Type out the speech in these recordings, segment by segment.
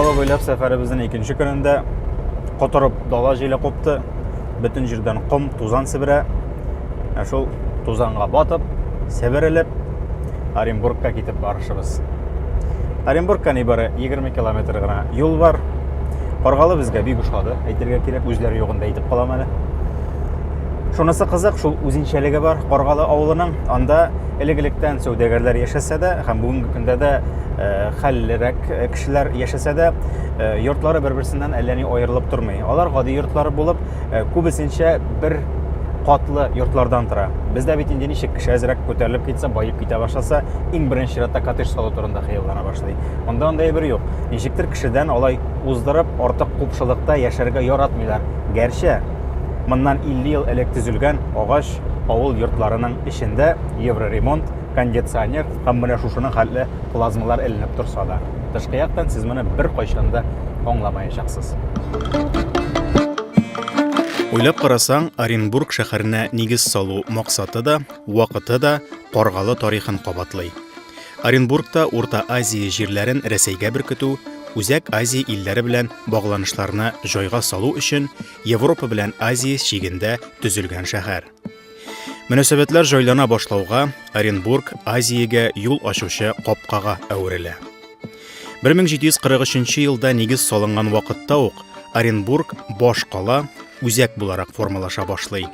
Каргалы буйлап сәфәребезнең икенче көнендә котырып дала җиле купты. Бөтен җирдән ком, тузан себерә. Шул тузанга батып, себерелеп, Оренбургка китеп барышыбыз. Оренбургка нибары 20 километр гына юл бар. Каргалы безгә бик ошады. Әйтергә кирәк, үзләре югында әйтеп калам әле. Шунысы кызык, шул үзенчәлеге бар Каргалы авылының. Анда элек-электән сәүдәгәрләр яшәсә дә, һәм бүгенге көндә дә хәллерәк кешеләр яшәсә дә, йортлары бер-берсеннән әллә ни аерылып тормый. Алар гади йортлары булып, күбесенчә бер катлы йортлардан тора. Бездә бит инде ничек кеше әзрәк күтәрелеп китсә, байып китә башласа, иң беренче чиратта коттедж салу турында хыяллана башлый. Монда андай бер юк. Ничектер кешедән алай уздырып, артык купшылыкта яшәргә яратмыйлар. Гәрчә, моннан 50 ел элек төзелгән агач авыл йортларының эчендә евроремонт, кондиционер һәм менә шушының хәтле плазмалар эленеп торса да, тышкы яктан сез моны бер кайчанда аңламаячаксыз. Уйлап карасаң, Оренбург шәһәренә нигез салу максаты да, вакыты да Каргалы тарихын кабатлый. Оренбургта Урта Азия җирләрен Рәсәйгә беркетү, Үзәк Азия илләре белән багланышларны җайга салу өчен Европа белән Азия чигендә төзелгән шәһәр. Мөнәсәбәтләр җайлана башлауга, Оренбург Азиягә юл ачучы капкага әверелә. 1743 елда нигез салынган вакытта ук Оренбург баш кала, үзәк буларак формалаша башлый.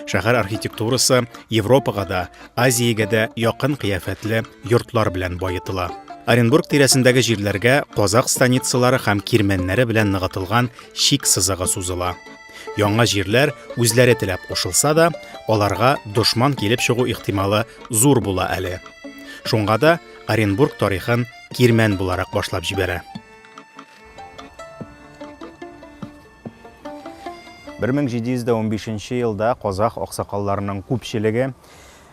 Шәһәр архитектурасы Европага да, Азиягә дә якын кыяфәтле йортлар белән байытыла. Оренбург тирәсендәге җирләргә казак станицалары һәм кирмәннәре белән ныгытылган шик сызыгы сузыла. Яңа җирләр үзләре теләп кушылса да, аларга дошман килеп чыгу ихтималы зур була әле. Шуңа да Оренбург тарихын кирмән буларак башлап җибәрә. 1715 елда казак аксакалларының күпчелеге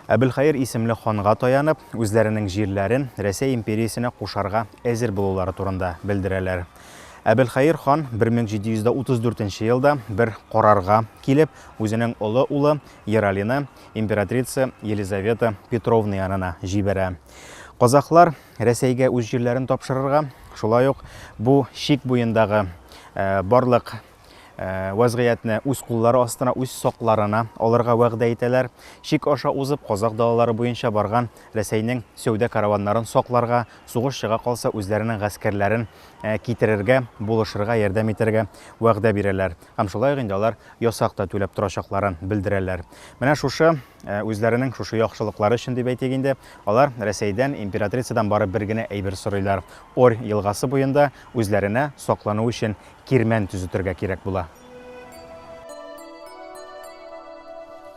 Әбелхайыр исемле ханга таянып, үзләренең җирләрен Рәсәй империясенә кушарга әзер булулары турында белдерәләр. Әбелхайыр хан 1734 елда бер карарга килеп, үзенең олы улы Ералины императрица Елизавета Петровна янына җибәрә. Казаклар Рәсәйгә үз җирләрен тапшырырга, шулай ук бу шик буендагы барлык вазгыятны үз куллары астына, үз сокларына алырга вәгъдә итәләр. Шик аша узып, казак далалары буенча барган Рәсәйнең сәүдә караваннарын сокларга, сугыш чыга калса үзләренең гаскәрләрен китерергә, булышырга, ярдәм итәргә вәгъдә бирәләр. Һәм шулай инде алар ясакта түләп торачакларын белдерәләр. Менә шушы үзләренең шушы яхшылыклары өчен дип әйтик инде, алар Рәсәйдән, императрицадан бары бер генә әйбер сорыйлар. Ор елгасы буенда үзләренә саклану өчен кирмән төзетергә кирәк була.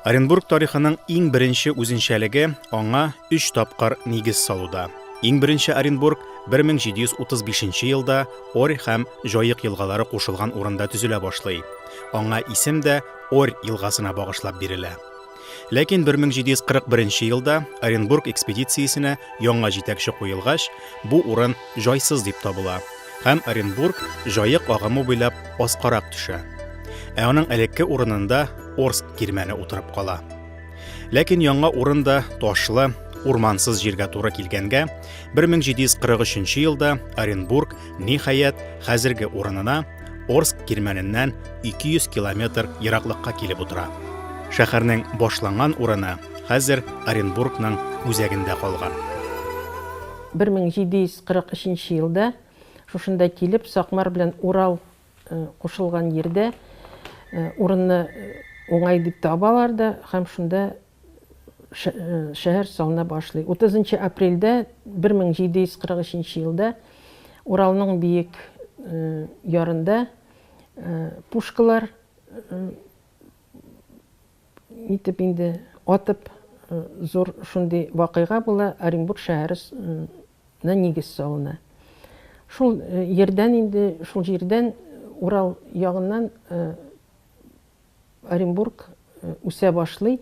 Оренбург тарихының иң беренче үзенчәлеге аңа 3 тапкыр нигез салуда. Иң беренче Оренбург 1735 елда Ор һәм Җаек елгалары кушылган урында төзелә башлый. Аңа исем дә Ор елгасына багышлап бирелә. Ләкин 1741 елда Оренбург экспедициясенә яңа җитәкче куелгач, бу урын җайсыз дип табыла. Һәм Оренбург Җаек агымы буйлап аскарак төшә. Аның элекке урынында Орск кирмәне утырып кала. Ләкин яңа урында ташлы, урмансыз җиргә туры килгәнгә, 1743 елда Оренбург ниһаять хәзерге урынына Орск кирмәненнән 200 километр ераклыкка килеп утыра. Шәһәрнең башланган урыны хәзер Оренбургның үзәгендә калган. 1743 елда шушында килеп, Сакмар белән Урал кушылган yerдә урынны уңай дип табалар да, һәм шунда шәһәр салына башлый. 30 апрельдә 1743 елда Уралның биек ярында пушкалар итеп инде атып зур шундый вакыйга була, Оренбург шәһәренә нигез салына. Шул yerдән инде, шул җирдән Урал ягыннан Оренбург үсә башлый.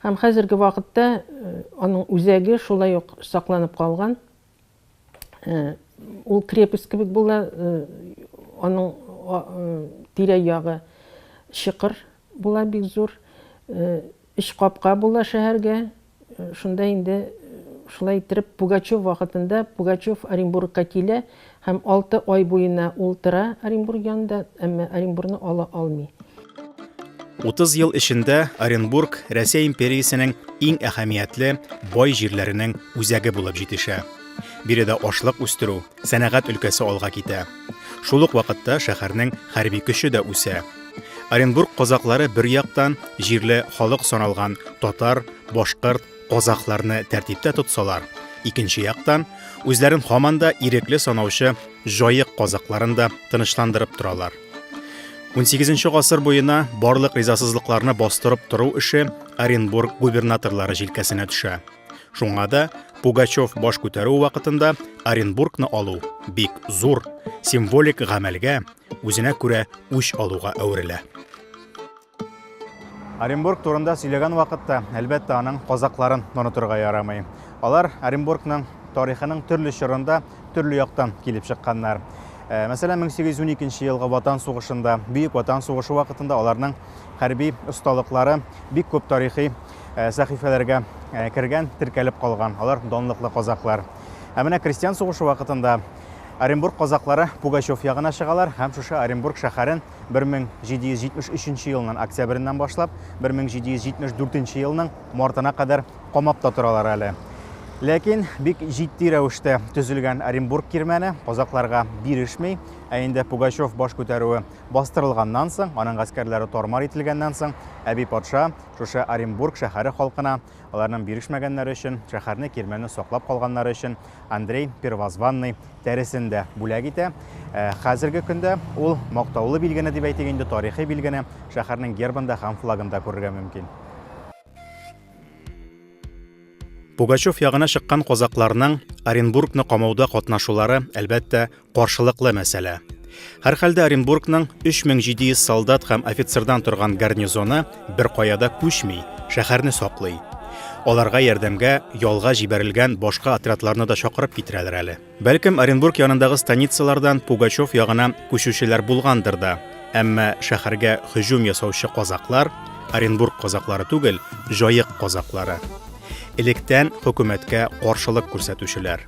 Һәм хәзерге вакытта аның үзәге шулай ук сакланып калган. Ул крепость кебек була, аның тирә-ягы чыкыр була бик зур. Иш капка була шәһәргә. Шунда инде шулай иттереп Пугачев вакытында Пугачев Оренбургка килә һәм 6 ай буена ултыра Оренбург янында, әмма Оренбургны ала алмый. 30 ел эчендә Оренбург Россия империясенең иң әһәмиятле бай җирләренең үзәге булып җитешә. Биредә ашлык үстерү, сәнәгать өлкәсе алга китә. Шул ук вакытта шәһәрнең хәрби көче дә үсә. Оренбург казаклары бер яктан җирле халык саналган татар, башкорт, казакларны тәртиптә тотсалар, икенче яктан үзләрен һаман да ирекле санаучы җаек казакларын да тынычландырып торалар. 18 гасыр буена барлык ризасызлыкларны бастырып тору эше Оренбург губернаторлары җилкәсенә төшә. Шуңа да Пугачев баш күтәрү вакытында Оренбургны алу бик зур, символик гамәлгә, үзенә күрә үч алуга әверелә. Оренбург турында сөйләгән вакытта, әлбәттә, аның казакларын онытырга ярамый. Алар Оренбургның тарихының төрле чорында, төрле яктан килеп чыкканнар. Мәсәлән, 1812 елгы Ватан сугышында, Бөек Ватан сугышы вакытында аларның хәрби осталыклары бик күп тарихи сәхифәләргә кергән, теркәлеп калган. Алар данлыклы казаклар. Менә крестьян сугышы вакытында Оренбург казаклары Пугачев ягына чыгалар һәм шушы Оренбург шәһәрен 1773 елның октябреннән башлап 1774 елның мартына кадәр камап та торалар әле. Ләкин бик җитди рәвештә төзелгән Оренбург кирмәне казакларга бирешми, ә инде Пугачев баш күтәрүе бастырылганнан соң, аның гаскәрләре тормар ителгәннән соң, Әби патша шушы Оренбург шәһәре халкына, аларның бирешмәгәннәре өчен, шәһәрне кирмәнне саклап калганнары өчен Андрей Первозванный тәресендә бүләк итә. Хәзерге көндә ул мактаулы билгене дип әйтик инде, тарихи билгене шәһәрнең гербында һәм флагында күрергә мөмкин. Пугачев ягына чыккан казакларның Оренбургны камауда катнашулары әлбәттә каршылыклы мәсьәлә. Һәр хәлдә Оренбургның 3700 солдат һәм офицердан торган гарнизоны бер каяда күчми, шәһәрне саклый. Аларга ярдәмгә ялга җибәрелгән башка отрядларны да чакырып китерәләр әле. Бәлкем Оренбург янындагы станицалардан Пугачев ягына күчүчеләр булгандыр да, әмма шәһәргә һөҗүм ясаучы казаклар Оренбург казаклары түгел, җаек казаклары. Электән хөкүмәткә каршылык күрсәтүчеләр.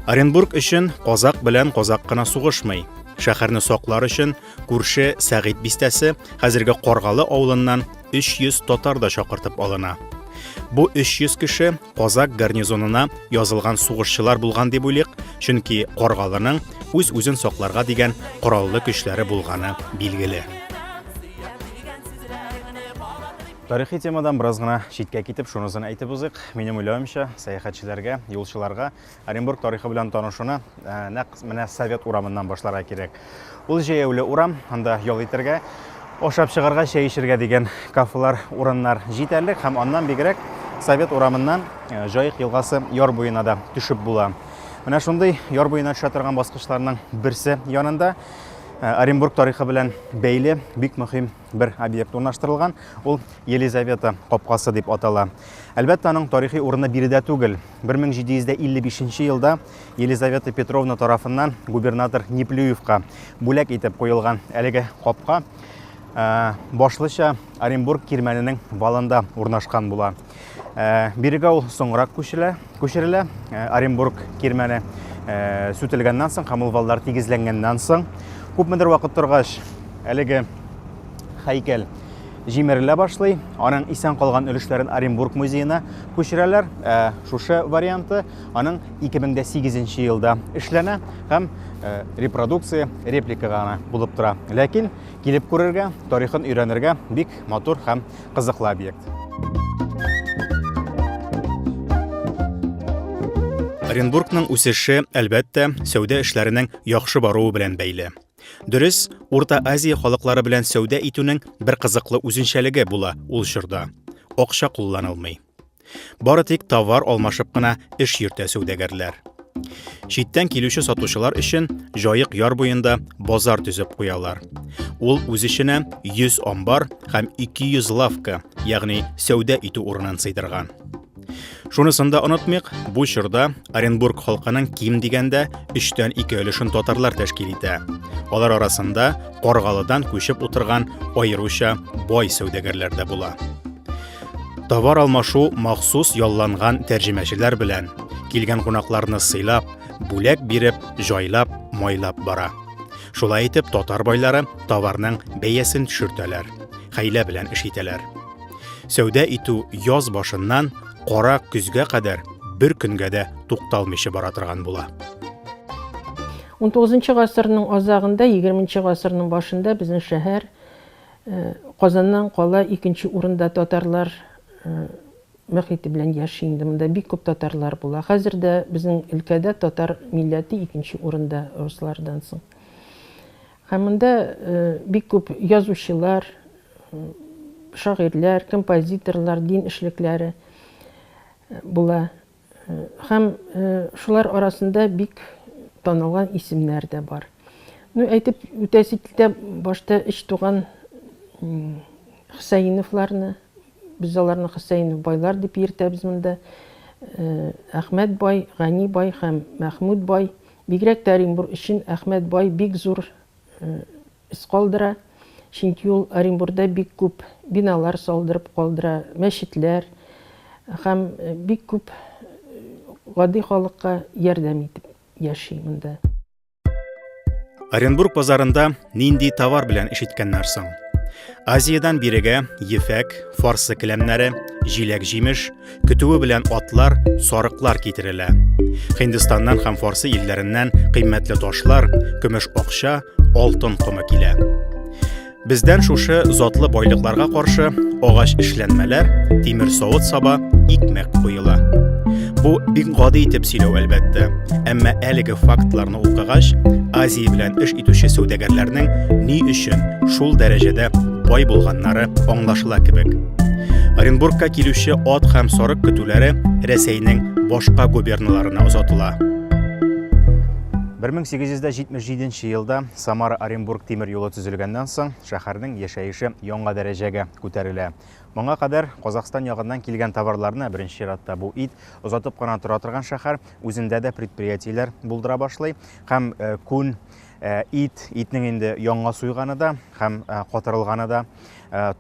Оренбург өчен казак белән казак кына сугышмый. Шәһәрне саклар өчен күрше Сәгыйть бистәсе хәзерге Каргалы авылыннан 300 татар да чакыртып алына. Бу 300 кеше казак гарнизонына язылган сугышчылар булган дип уйлыйк, чөнки Каргалының үз-үзен сакларга дигән кораллы көчләре булганы билгеле. Тарихи темадан бераз гына читкә китеп, шунысын әйтеп узыйк. Минем уйлавымча, сәяхәтчеләргә, юлчыларга Оренбург тарихы белән танышуны нәкъ менә Совет урамыннан башларга кирәк. Ул җәяүле урам, анда ял итәргә, ашап чыгарга, чәй эчәргә дигән кафелар, урыннар җитәрлек һәм аннан бигрәк Совет урамыннан Җаек елгасы яр буена да төшеп була. Менә шундый яр буена төшә торган баскычларның берсе янында Оренбург тарихы белән бәйле бик мөһим бер объект урнаштырылган. Ул Елизавета капкасы дип атала. Әлбәттә, аның тарихи урыны биредә түгел. 1755 елда Елизавета Петровна тарафыннан губернатор Неплюевка бүләк итеп куелган әлеге капка башлыча Оренбург кирмәненең валында урнашкан була. Бирегә ул соңрак күчерелә. Оренбург кирмәне сүтелгәннән соң, һәм ул валлар тигезләнгәннән соң, күпмедер вакыт торгач, әлеге һәйкәл җимерелә башлый. Аның исән калган өлешләрен Оренбург музеена күчерәләр. Шушы варианты аның 2008 елда эшләнә һәм репродукция, реплика гына булып тора. Ләкин килеп күрергә, тарихын өйрәнергә бик матур һәм кызыклы объект. Оренбургның үсеше әлбәттә сәүдә эшләренең яхшы баруы белән бәйле. Дөрес, Урта Азия халыклары белән сәүдә итүнең бер кызыклы үзенчәлеге була ул чорда. Акча кулланылмый. Бары тик товар алмашып кына эш йөртә сәүдәгәрләр. Читтән килүче сатучылар өчен Җаек яр буенда базар төзеп куялар. Ул үз эшенә 100 амбар һәм 200 лавка, ягъни сәүдә итү урынын сыйдырган. Шунысын да онытмыйк, бу чорда Оренбург халкының ким дигәндә 3тән 2 өлешен татарлар тәшкил итә. Алар арасында Каргалыдан күчеп утырган аеруча бай сәүдәгәрләр дә була. Товар алмашу махсус ялланган тәрҗемәчеләр белән, килгән кунакларны сыйлап, бүләк биреп, җайлап, майлап бара. Шулай итеп, татар байлары товарның бәясен төшертәләр, хәйлә белән эш итәләр. Сәүдә итү яз башыннан кара көзгә кадәр бер көнгә дә тукталмыйча бара торган була. 19 гасырның азагында, 20 гасырның башында безнең шәһәр Казаннан кала 2нче урында татарлар мөхите белән яши инде. Монда бик күп татарлар була. Хәзер дә безнең өлкәдә татар милләте 2нче урында руслардан соң. Һәм монда бик күп язучылар, шагыйрьләр, композиторлар, дин эшлекләре була. Һәм шулар арасында бик танылган исемнәр дә бар. Әйтеп үтәсе килсә, башта эш туган Хөсәйновларны, без аларны Хөсәйнов байлар дип йөртәбез монда. Әхмәт бай, Гани бай һәм Мәхмүд бай. Бигрәк тә Оренбур өчен Әхмәт бай бик зур эз калдыра. Чөнки ул Оренбурда бик күп биналар салдырып калдыра, мәчетләр һәм бик күп гади халыкка ярдәм итеп яши монда. Оренбург базарында нинди товар белән эш иткәннәр соң? Азиядан бирегә ефәк, фарсы келәмнәре, җиләк-җимеш, көтүе белән атлар, сарыклар китерелә. Һиндстаннан һәм Фарсы илләреннән кыйммәтле ташлар, көмеш акча, алтын комы килә. Бездән шушы затлы байлыкларга каршы агач эшләнмәләр, тимер савыт саба, икмәк куела. Бу бик гади итеп сөйләү әлбәттә, әмма әлеге фактларны укыгач, Азия белән эш итүче сәүдәгәрләрнең ни өчен шул дәрәҗәдә бай булганнары аңлашыла кебек. Оренбургка килүче ат һәм сарык көтүләре Рәсәйнең башка губерналарына озатыла. 1877 елда Самара-Оренбург тимер юлы төзелгәннән соң шәһәрнең яшәеше яңа дәрәҗәгә күтәрелә. Моңа кадәр Казакстан ягыннан килгән товарларны беренче чиратта бу ит озатып кына тора торган шәһәр үзендә дә предприятиеләр булдыра башлый һәм күн итнең инде яңа суйганы да һәм катырылганы да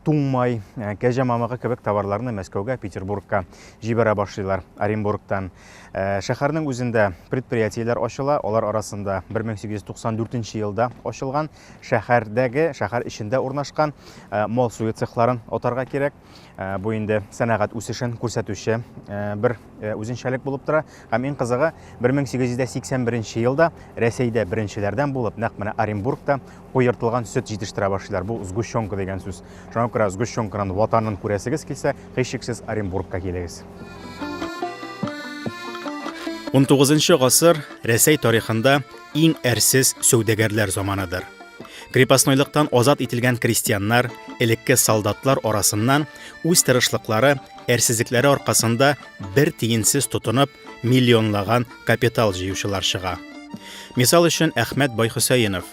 туңмай, кәҗә мамыгы кебек товарларны Мәскәүгә, Петербургка җибәрә башлыйлар Оренбургтан. Шәһәрнең үзендә предприятиеләр ачыла, алар арасында 1894 елда ачылган шәһәр эчендә урнашкан мал суе цехларын атарга кирәк. Бу инде сәнәгать үсешен күрсәтүче бер үзенчәлек булып тора. Һәм иң кызыгы 1881 елда Рәсәйдә беренчеләрдән булып, нәкъ менә Оренбургта куертылган сөт җитештерә башлыйлар. Бу сгущенка дигән сүз. Шуңа күрә сгущенканың ватанын күрәсегез килсә, һичшиксез Оренбургка килегез. 19 гасыр Рәсәй тарихында иң әрсез сәүдәгәрләр заманыдыр. Крепостнойлыктан азат ителгән крестьяннар, элекке солдатлар арасыннан үз тырышлыклары, әрсезлекләре аркасында бер тиенсез тотынып, миллионлаган капитал җыючылар чыга. Мисал өчен Әхмәт бай Хөсәйнов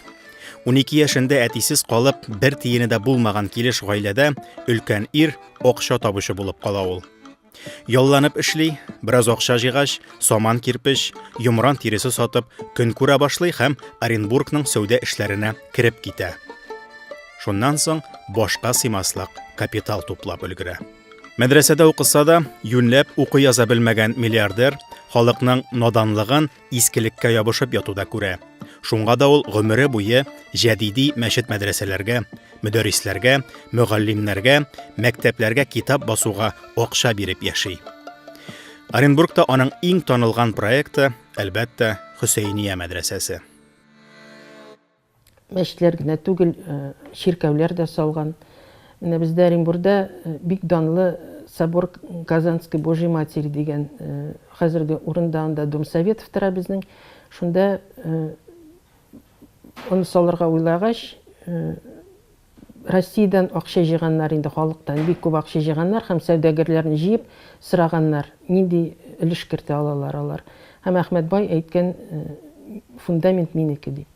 12 яшендә әтисез калып, бер тиене дә булмаган килеш гаиләдә өлкән ир акча табучы булып кала ул. Ялланып эшли, бераз акча җыйгач, саман кирпеч, йомран тиресе сатып, көн күрә башлый һәм Оренбургның сәүдә эшләренә кирип китә. Шуннан соң башка сыймаслык капитал туплап өлгерә. Мәдрәсәдә укыса да, юньләп укый яза белмәгән миллиардер халыкның наданлыгын искелеккә ябышып ятуда күрә. Шуңа да ул гомере буе җәдиди мәчет-мәдрәсәләргә, мөдәррисләргә, мөгаллимнәргә, мәктәпләргә китап басуга акча биреп яши. Оренбургта аның иң танылган проекты, әлбәттә, Хөсәйния мәдрәсәсе. Мәчетләр генә түгел, ширкәүләр дә салган. Менә бездә Оренбургда бик данлы собор Казанской Божьей Матери дигән хәзерге урында анда Дом Советов тора безнең. Шунда аны салырга уйлагач, Россиядән акча җыйганнар инде, халыктан бик күп акча җыйганнар һәм сәүдәгәрләрне җыеп сораганнар, нинди өлеш кертә алалар. Һәм Әхмәт бай әйткән, фундамент минеке дип.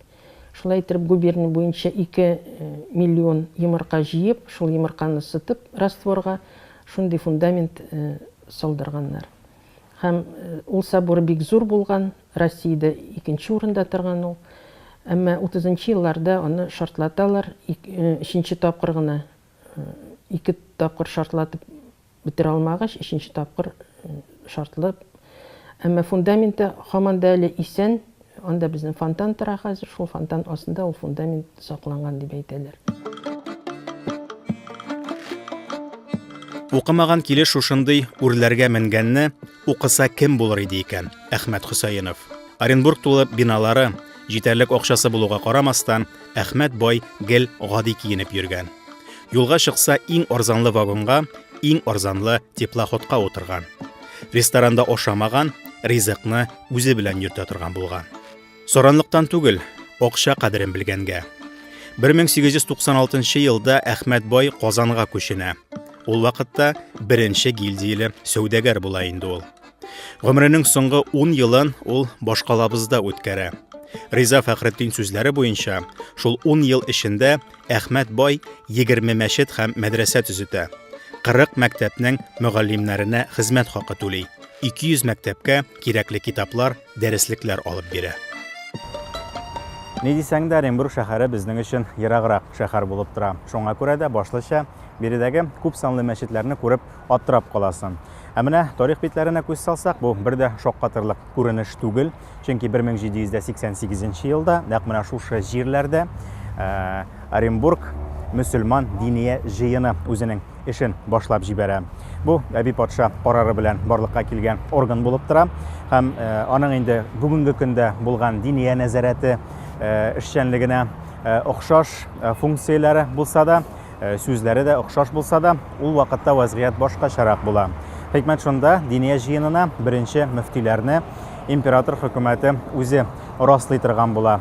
Шулай итеп губерния буенча 2 миллион йомырка җыеп, шул йомырканы сытып растворга, шундый фундамент салдырганнар. Һәм ул собор бик зур булган, Россиядә 2нче урында торган ул. Әмма 30-нчы елларда аны шартлаталар, 3нче тапкыр гына 2 тапкыр шартлатып бетерә алмагач, икенче тапкыр шартлы. Әмма фундаменты һаман да әле исән, анда безнең фонтан тора хәзер, шул фонтан астында ул фундамент сакланган дип әйтәләр. Укымаган килеш шушындый үрләргә менгәнне укыса кем булыр иде икән? Әхмәт Хөсәенов. Оренбург тулы биналары, җитәрлек акчасы булуга карамастан, Әхмәт бай гел гади киенеп йөргән. Юлга чыкса иң арзанлы вагонга, иң арзанлы теплоходка утырган. Ресторанда ашамаган, ризыкны үзе белән йөртә торган булган. Соранлыктан түгел, акча кадерен белгәнгә. 1896 елда Әхмәт бай Казанга күченә. Ул вакытта беренче гильдияле сәүдәгәр була инде ул. Гомеренең соңгы 10 елын ул башкалабызда үткәрә. Риза Фәхретдин сүзләре буенча, шул 10 ел эчендә Әхмәт бай 20 мәчет һәм мәдрәсә төзетә. 40 мәктәпнең мөгаллимнәренә хезмәт хакы түли. 200 мәктәпкә кирәкле китаплар, дәреслекләр алып бирә. Ни дисәң дә, Оренбург шәһәре безнең өчен ераграк шәһәр булып тора. Шуңа күрә дә башлыча биредәге күп санлы мәчетләрне күреп аптырап каласың. Ә менә тарих битләренә күз салсак, бу бер дә шаккатырлык күренеш түгел, чөнки 1788 елда нәкъ менә шушы җирләрдә Оренбург мөселман диния җыены үзенең эшен башлап җибәрә. Бу Әби патша карары белән барлыкка килгән орган булып тора һәм аның инде бүгенге көндә булган диния нәзарәте эшчәнлегенә охшаш функцияләре булса да, сүзләре дә охшаш булса да, ул вакытта вазгыять башкачарак була. Хикмәт шунда, диния җыенына беренче мөфтиләрне император хөкүмәте үзе раслый торган була.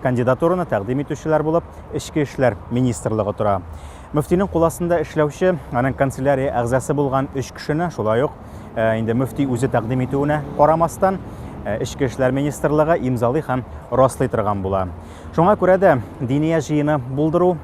Кандидатураны тәкъдим итүчеләр булып, Эчке эшләр министрлыгы тора. Мөфтинең куласында эшләүче, аның канцелярия әгъзасы булган 3 кешене, шулай ук инде мөфти үзе тәкъдим итүенә карамастан, Эчке эшләр министрлыгы имзалый һәм раслый торган була. Шуңа күрә дә диния җыены булдыру,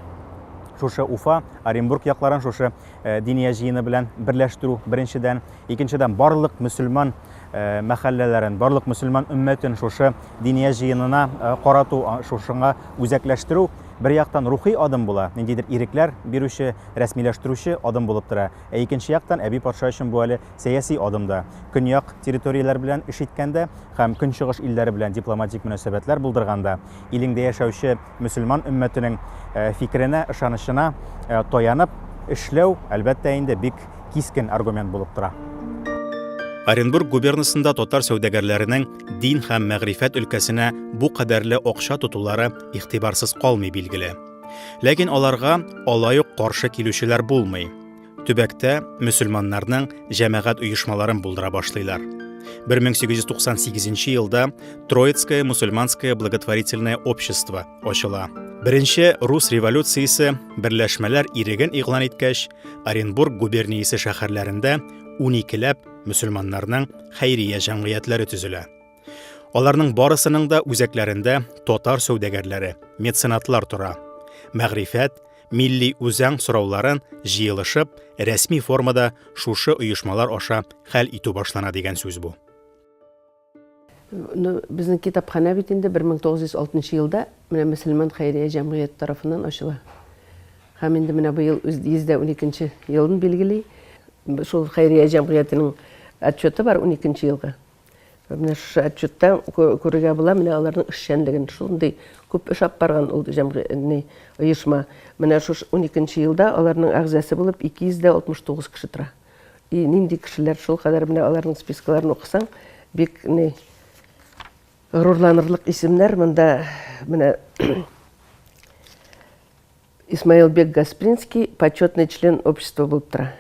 шушы Уфа, Оренбург якларын шушы диния җыены белән берләштерү беренчедән, икенчедән барлык мөселман мәхәлләләрен, барлык мөселман өммәтен шушы диния җыенына карату, шушыңа үзәкләштерү бер яктан рухи адым була, ниндидер ирекләр бирүче, рәсмиләштерүче адым булып тора. Икенче яктан Әби патша өчен бу әле сәяси адымда. Көньяк территорияләр белән эш иткәндә һәм көнчыгыш илләре белән дипломатик мөнәсәбәтләр булдырганда, илеңдә яшәүче мөселман өммәтенең фикеренә, ышанычына таянып эшләү әлбәттә инде бик кискен аргумент булып тора. Оренбург губернасында татар сәүдәгәрләренең дин һәм мәгърифәт өлкәсенә бу кадәрле акча тотулары игътибарсыз калмый билгеле. Ләкин аларга алай ук каршы килүчеләр булмый. Төбәктә мөселманнарның җәмәгать оешмаларын булдыра башлыйлар. 1898 елда Троицкое мусульманское благотворительное общество ачыла. Беренче рус революциясе берләшмәләр иреген игълан иткәч, Оренбург губерниясе шәһәрләрендә 12ләп мөселманнарның хәйрия җәмгыятьләре төзелә. Аларның барысының да үзәкләрендә татар сәүдәгәрләре, меценатлар тора. Мәгърифәт, милли үзәң сорауларын җыелышып, рәсми формада шушы оешмалар аша хәл итү башлана дигән сүз бу. Безнең китапхана бит инде 1906 елда менә мөселман хәйрия җәмгыять тарафыннан ачыла. Һәм инде менә быел 112 елын билгели. Шул хәйрия җәмгыятенең отчеты бар 12 елга. Менә шушы отчетта күрергә була, менә аларның эшчәнлеген, шундый күп эш алып барган ул җәмгыять оешма. Менә шушы 12 елда аларның әгъзасы булып 269 кеше тора. И нинди кешеләр, шул кадәр менә аларның спискаларын укысаң, бик горурланырлык исемнәр. Монда менә Исмаилбек Гаспринский, почетный член общества булып тора.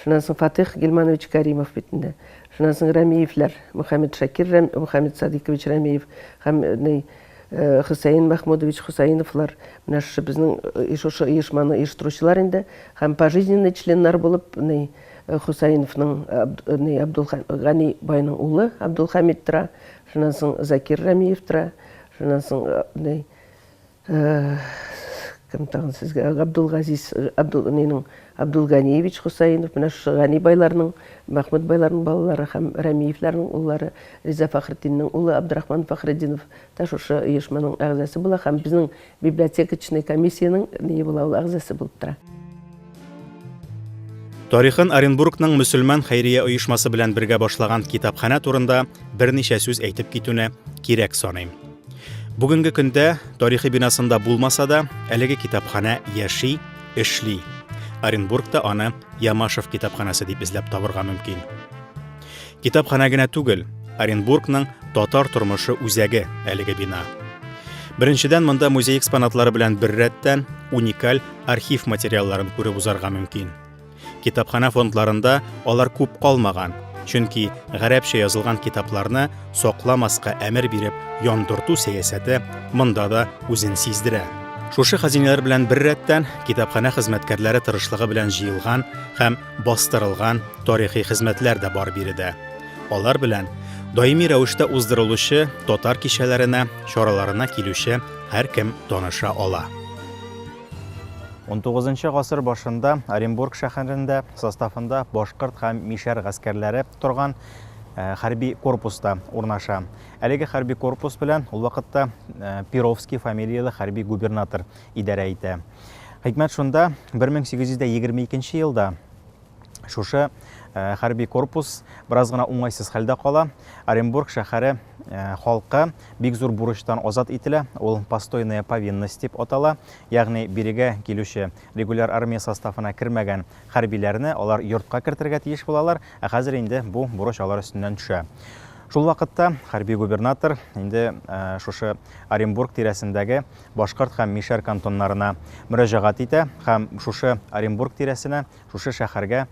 Шуннан соң Фатих Гилманович Каримов бит инде. Шуннан соң Рәмиевләр, Мөхәммәд Шакир, Мөхәммәд Садыйкович Рәмиев һәм Хусейн Махмудович Хусейновлар, менә шушы безнең шушы оешманы оештыручылар инде, һәм пожизненный членнар булып Хусейновның Абдулгани байның улы Абдулхамид тора, шуннан соң Закир Рәмиев тора, шуннан соң кем тагын сезгә Абдулгазиз Абдулганиевич Хусейнов, менә шушы Гани байларның, Махмуд байларның балалары һәм Рәмиевләрнең уллары, Риза Фәхретдиннең улы Абдрахман Фәхретдинов та шушы оешманың әгъзасы була һәм безнең библиотекачный комиссияның була ул әгъзасы булып тора. Тарихын Оренбургның мөселман хәйрия оешмасы белән бергә башлаган китапхана турында берничә сүз әйтеп китүне кирәк саныйм. Бүгенге көндә тарихи бинасында булмаса да, әлеге китапхана яши, эшли. Оренбургта аны Ямашев китапханасы дип эзләп табырга мөмкин. Китапхана гына түгел, Оренбургның татар тормышы үзәге әлеге бина. Беренчедән, монда музей экспонатлары белән бер рәттән уникаль архив материалларын күреп узарга мөмкин. Китапхана фондларында алар күп калмаган, чөнки гарәпчә язылган китапларны сакламаска әмер биреп яндырту сәясәте монда да үзен сиздерә. Шушы хәзинәләр белән бер рәттән китапхана хезмәткәрләре тырышлыгы белән җыелган һәм бастырылган тарихи хезмәтләр дә бар биредә. Алар белән даими рәвештә уздырылучы татар кичәләренә, чараларына килүче һәркем таныша ала. 19 гасыр башында Оренбург шәһәрендә составында башкорт һәм мишәр гаскәрләре торган хәрби корпуста урнаша. Әлеге хәрби корпус белән ул вакытта Перовский фамилиялы хәрби губернатор идарә итә. Хикмәт шунда 1822 елда шушы хәрби корпус бераз гына уңайсыз хәлдә кала. Оренбург шәһәре халкы бик зур бурычтан азат ителә. Ул постойная повинность дип атала. Ягъни бирегә килүче регуляр армия составына кермәгән хәрбиләрне алар йортка кертергә тиеш булалар, ә хәзер инде бу бурыч алар өстеннән төшә. Шул вакытта хәрби губернатор инде шушы Оренбург тирәсендәге башкорт һәм мишәр кантоннарына мөрәҗәгать итә һәм шушы Оренбург тирәсенә, шушы шәһәргә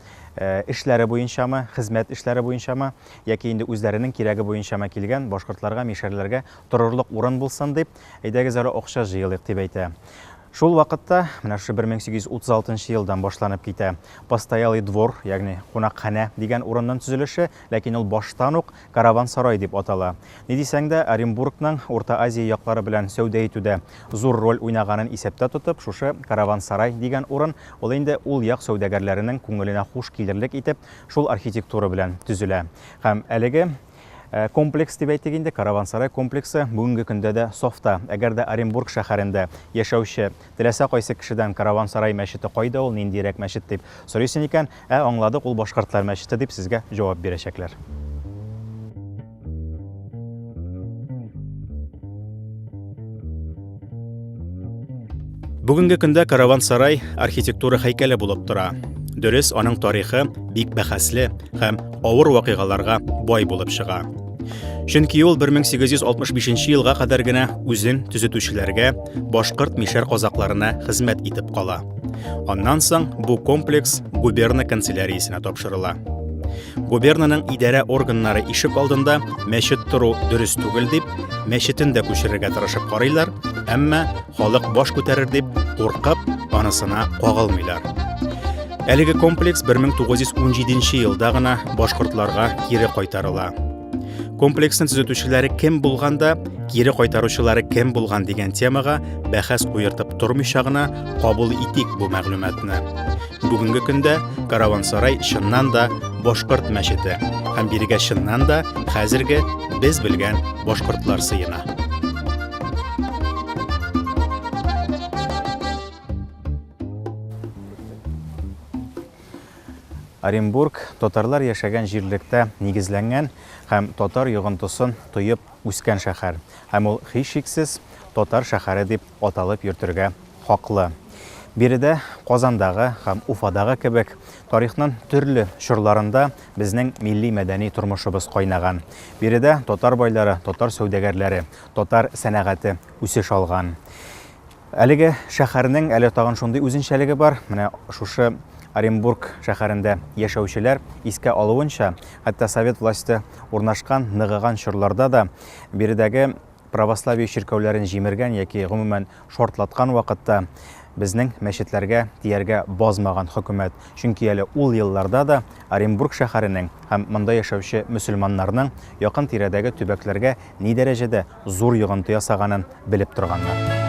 эшләре буенчамы, хезмәт эшләре буенчамы, яки инде үзләренең кирәге буенчамы килгән башкортларга, мишәрләргә торырлык урын булсын дип, әйдәгез әле акча җыелыйк дип әйтә. Шул вакытта, менә шу 1836 елдан башланып китә постоялый двор, ягъни кунакханә дигән урынның төзелеше, ләкин ул баштан ук караван-сарай дип атала. Ни дисәң дә, Оренбургның Урта Азия яклары белән сәүдә итүдә зур роль уйнаганын исәптә тотып, шушы караван-сарай дигән урын ул инде ул як сәүдәгәрләренең күңеленә хуш килерлек итеп, шул архитектура белән төзелә. Һәм әлеге комплекс дип әйтик инде, караван-сарай комплексы бүгенге көндә дә сафта. Әгәр дә Оренбург шәһәрендә яшәүче теләсә кайсы кешедән караван-сарай мәчете кайда ул, ниндирәк мәчет дип сорыйсын икән, аңладык, ул башкортлар мәчете дип сезгә җавап бирәчәкләр. Бүгенге көндә караван-сарай архитектура һәйкәле булып тора. Дөрес, аның тарихы бик бәхәсле һәм авыр вакыйгаларга бай булып чыга. Чөнки ул 1865 елга кадәр генә үзен төзетүчеләргә, башкорт мишәр казакларына хезмәт итеп кала. Аннан соң бу комплекс губерна канцеляриясенә тапшырыла. Губернаның идарә органнары ишек алдында мәчет тору дөрес түгел дип, мәчетен дә күчерергә тырышып карыйлар, әмма халык баш күтәрер дип куркып, анысына кагылмыйлар. Әлеге комплекс 1917 елда гына башкортларга кире кайтарыла. Комплексны төзетүчеләре кем булганда, кире кайтаручылары кем булган дигән темага бәхәс куертып тормыйча гына кабул итик бу мәгълүматны. Бүгенге көндә караван-сарай чыннан да башкорт мәчете һәм бирегә чыннан да хәзерге без белгән башкортлар сыена. Оренбург татарлар яшәгән җирлектә нигезләнгән һәм татар йогынтысын тоеп үскән шәһәр. Һәм ул һичшиксез татар шәһәре дип аталып йөртергә хаклы. Биредә Казандагы һәм Уфадагы кебек тарихның төрле чорларында безнең милли мәдәни тормышыбыз кайнаган. Биредә татар байлары, татар сәүдәгәрләре, татар сәнәгате үсеш алган. Әлеге шәһәрнең әле тагын шундый үзенчәлеге бар. Менә шушы Оренбург шәһәрендә яшәүчеләр искә алуынча, хәтта совет власте урнашкан ныгыган чорларда да биредәге православие чиркәүләрен җимергән яки гомумән шартлаткан вакытта безнең мәчетләргә тияргә базмаган хөкүмәт. Чөнки әле ул елларда да Оренбург шәһәренең һәм монда яшәүче мөселманнарның якын тирәдәге төбәкләргә ни дәрәҗәдә зур йогынты ясаганын белеп торганнар.